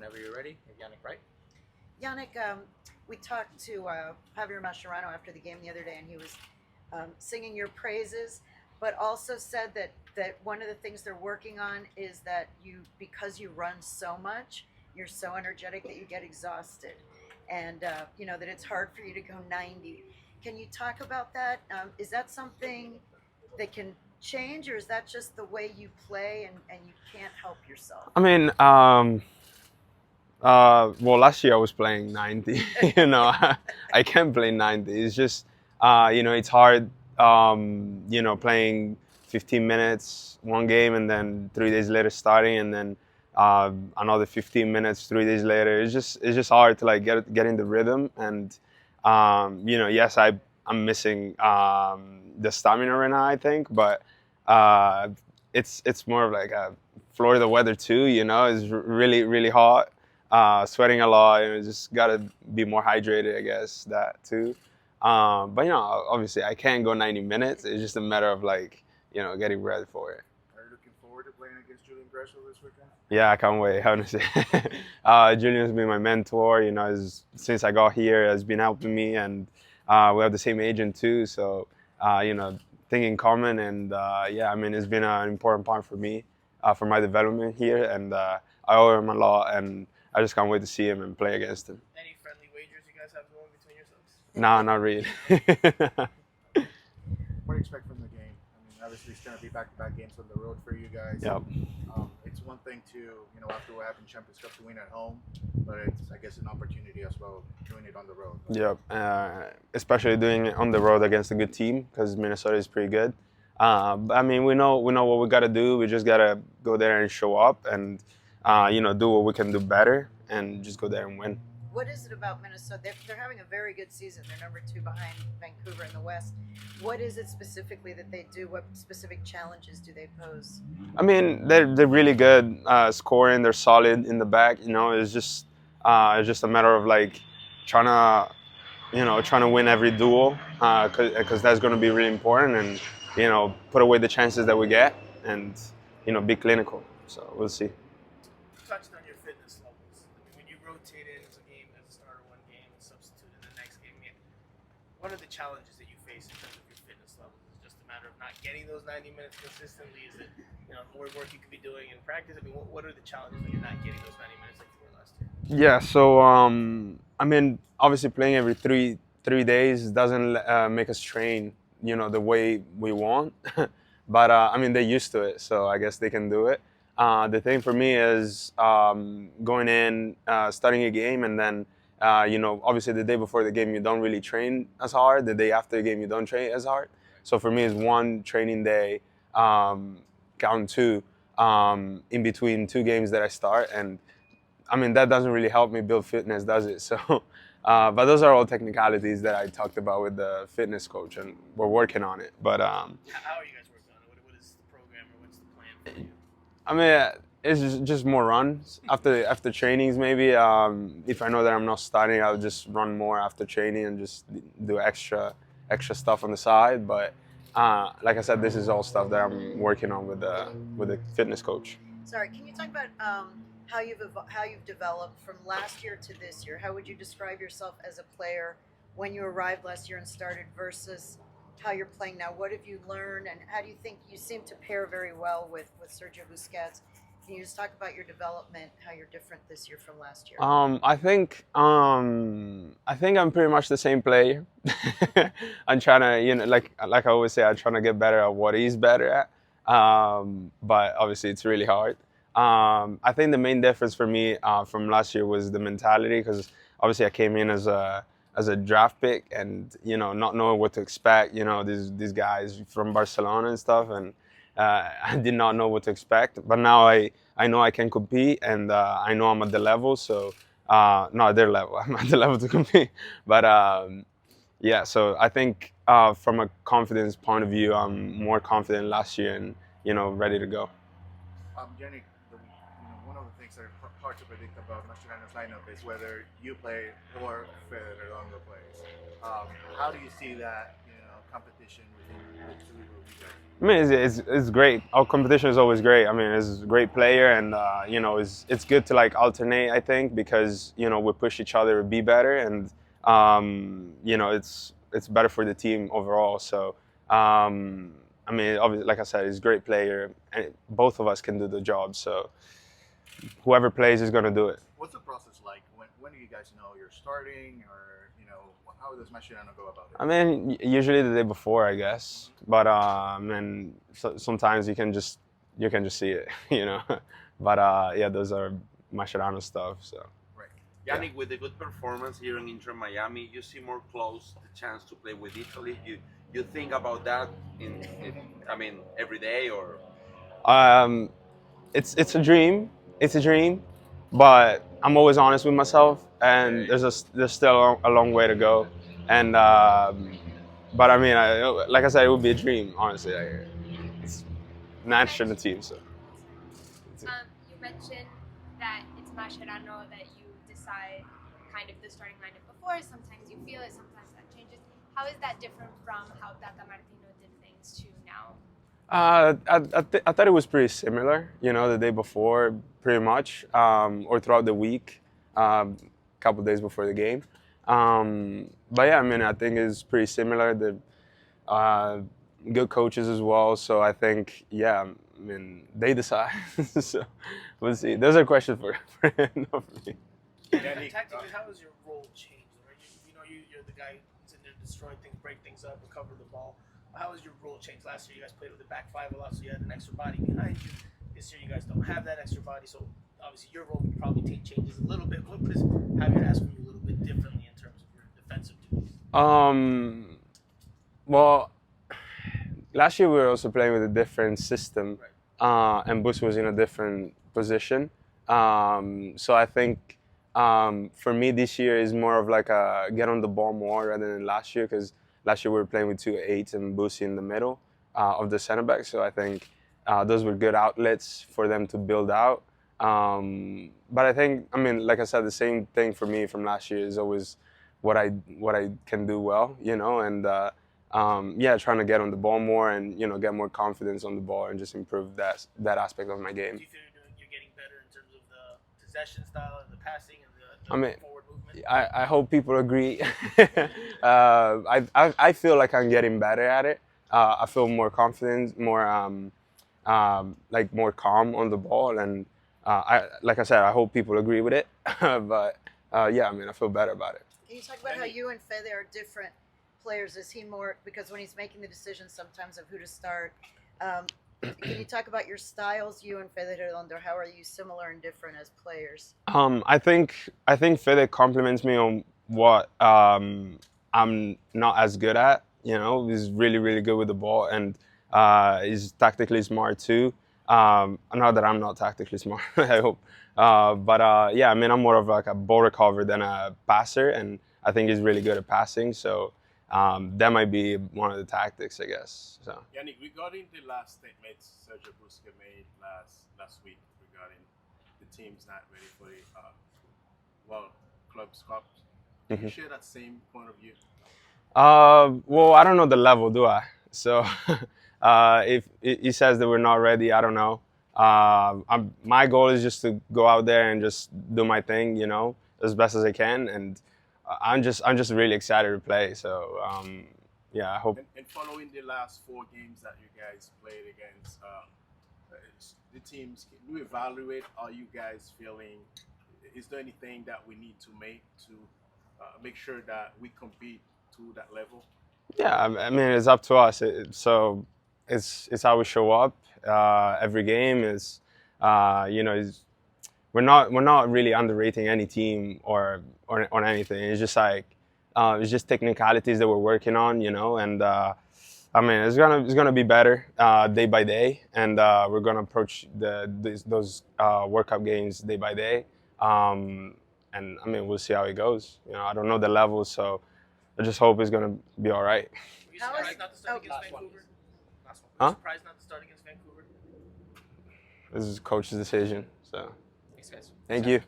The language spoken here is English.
whenever you're ready. Yannick Bright. Yannick, we talked to Javier Mascherano after the game the other day, and he was singing your praises, but also said that one of the things they're working on is that because you run so much, you're so energetic that you get exhausted, and that it's hard for you to go 90. Can you talk about that? Is that something that can change, or is that just the way you play and you can't help yourself? I mean, well, last year I was playing 90. I can't play 90. It's just, it's hard, playing 15 minutes one game and then 3 days later starting and then another 15 minutes 3 days later. It's just hard to like get in the rhythm. And, yes, I'm missing the stamina right now, I think, but uh, it's more of like a Florida weather too. It's really, really hot, sweating a lot, and just gotta be more hydrated, I guess, that too. But obviously I can't go 90 minutes. It's just a matter of like, getting ready for it. Are you looking forward to playing against Julian Gresham this weekend? Yeah, I can't wait. Honestly, Julian's been my mentor. Since I got here, has been helping me, and we have the same agent too. So, thing in common, and yeah, I mean, it's been an important part for me, for my development here, and I owe him a lot, and I just can't wait to see him and play against him. Any friendly wagers you guys have going between yourselves? No, not really. What do you expect from the game? I mean, obviously it's going to be back-to-back games on the road for you guys. Yep. It's one thing to, after what happened in Champions Cup to win at home, but it's, I guess, an opportunity as well doing it on the road. Yep. Especially doing it on the road against a good team because Minnesota is pretty good. But I mean, we know what we got to do. We just got to go there and show up and, do what we can do better and just go there and win. What is it about Minnesota? They're having a very good season. They're number 2 behind Vancouver in the West. What is it specifically that they do? What specific challenges do they pose? I mean, they're really good scoring. They're solid in the back. It's just a matter of like trying to win every duel because that's going to be really important and put away the chances that we get and be clinical. So we'll see. Touched on your fitness levels. I mean, when you rotate in as a starter one game and substitute in the next game, what are the challenges that you face in terms of your fitness levels? Is it just a matter of not getting those 90 minutes consistently? Is it more work you could be doing in practice? I mean, what are the challenges when you're not getting those 90 minutes like you were last year? Yeah. So I mean, obviously playing every three days doesn't make us train the way we want. But I mean, they're used to it, so I guess they can do it. The thing for me is going in, starting a game, and then obviously the day before the game you don't really train as hard. The day after the game you don't train as hard. So for me, it's one training day, count 2, in between 2 games that I start, and I mean that doesn't really help me build fitness, does it? So, but those are all technicalities that I talked about with the fitness coach, and we're working on it. But How are you guys working on it? What is the program or what's the plan for you? I mean, it's just more runs after trainings. Maybe if I know that I'm not starting, I'll just run more after training and just do extra stuff on the side. But like I said, this is all stuff that I'm working on with the fitness coach. Sorry, can you talk about how you've developed from last year to this year? How would you describe yourself as a player when you arrived last year and started versus how you're playing now? What have you learned, and how do you think you seem to pair very well with Sergio Busquets? Can you just talk about your development, how you're different this year from last year? I think I'm pretty much the same player. I'm trying to, like I always say, I'm trying to get better at what he's better at. But obviously, it's really hard. I think the main difference for me from last year was the mentality, because obviously I came in as a draft pick and not knowing what to expect. These guys from Barcelona and stuff, and I did not know what to expect. But now I know I can compete, and I know I'm at the level. So not at their level, I'm at the level to compete. But yeah, so I think from a confidence point of view, I'm more confident last year and ready to go. Yannick, one of the things that are hard to predict about Mascherano's lineup is whether you play or Federer Longo plays. How do you see that, competition within the two of you guys? I mean, it's great. Our competition is always great. I mean, it's a great player, and you know, it's good to like alternate. I think because you know we push each other to be better, and you know, it's better for the team overall. So I mean, obviously, like I said, he's a great player, and both of us can do the job. So whoever plays is gonna do it. What's the process like? When do you guys know you're starting, or you know, how does Mascherano go about it? I mean, usually the day before, I guess. But and sometimes you can just see it, you know. But yeah, those are Mascherano stuff. So. Right. Yannick, with a good performance here in Inter Miami, you see more close the chance to play with Italy. You think about that I mean, every day or? It's a dream. It's a dream, but I'm always honest with myself, and there's still a long way to go. And but I mean, like I said, it would be a dream, honestly. It's national team, so. You mentioned that it's Mascherano that you decide kind of the starting lineup before. Sometimes you feel it, sometimes that changes. How is that different from how Tata Martino did things to now? I thought it was pretty similar, you know, the day before, pretty much, or throughout the week, couple days before the game. But yeah, I mean, I think it's pretty similar. The good coaches as well, so I think, yeah, I mean, they decide. So we'll see. Those are questions for him, not for me. Tactically, how has your role changed? Right? You know, you're the guy who's in there to destroy things, break things up, recover the ball. How has your role changed? Last year, you guys played with the back five a lot, so you had an extra body behind you. This year, you guys don't have that extra body, so obviously your role probably changes a little bit. What does Javier ask from you a little bit differently in terms of your defensive duties? Well, last year we were also playing with a different system, and Bus was in a different position. So I think for me this year is more of like a get on the ball more rather than last year, because last year we were playing with 2 8s and Busi in the middle of the center back. So I think those were good outlets for them to build out. But I think, I mean, like I said, the same thing for me from last year is always what I can do well, you know, and yeah, trying to get on the ball more and, you know, get more confidence on the ball and just improve that aspect of my game. Do you feel you're getting better in terms of the possession style and the passing and the I mean, forward movement? I hope people agree. I feel like I'm getting better at it. I feel more confident, more like more calm on the ball, and like I said, I hope people agree with it. But yeah, I mean, I feel better about it. Can you talk about how you and Fede are different players? Is he more, because when he's making the decisions sometimes of who to start, can you talk about your styles, you and Fede Redondo? How are you similar and different as players? I think Fede compliments me on what I'm not as good at. You know, he's really good with the ball, and he's tactically smart too. Not that I'm not tactically smart, I hope. But yeah, I mean, I'm more of like a ball recoverer than a passer, and I think he's really good at passing. So that might be one of the tactics, I guess. So. Yannick, regarding the last statements Sergio Busquets made last week regarding the team's not ready for the Clubs Cup, do you share that same point of view? Well, I don't know the level, do I? So if he says that we're not ready, I don't know. My goal is just to go out there and just do my thing, you know, as best as I can, and I'm just really excited to play. So yeah, I hope. And following the last 4 games that you guys played against the teams, can you evaluate? Are you guys feeling? Is there anything that we need to make sure that we compete to that level? Yeah, I mean, it's up to us. So it's how we show up. Every game is, you know, we're not really underrating any team or anything. It's just like it's just technicalities that we're working on, you know. And I mean, it's gonna be better day by day, and we're gonna approach those World Cup games day by day. And I mean, we'll see how it goes. You know, I don't know the level, so I just hope it's gonna be all right. Were you surprised not to start against Vancouver? Last one. Huh? Were you surprised not to start against Vancouver? This is coach's decision. So Thanks, guys. thank you.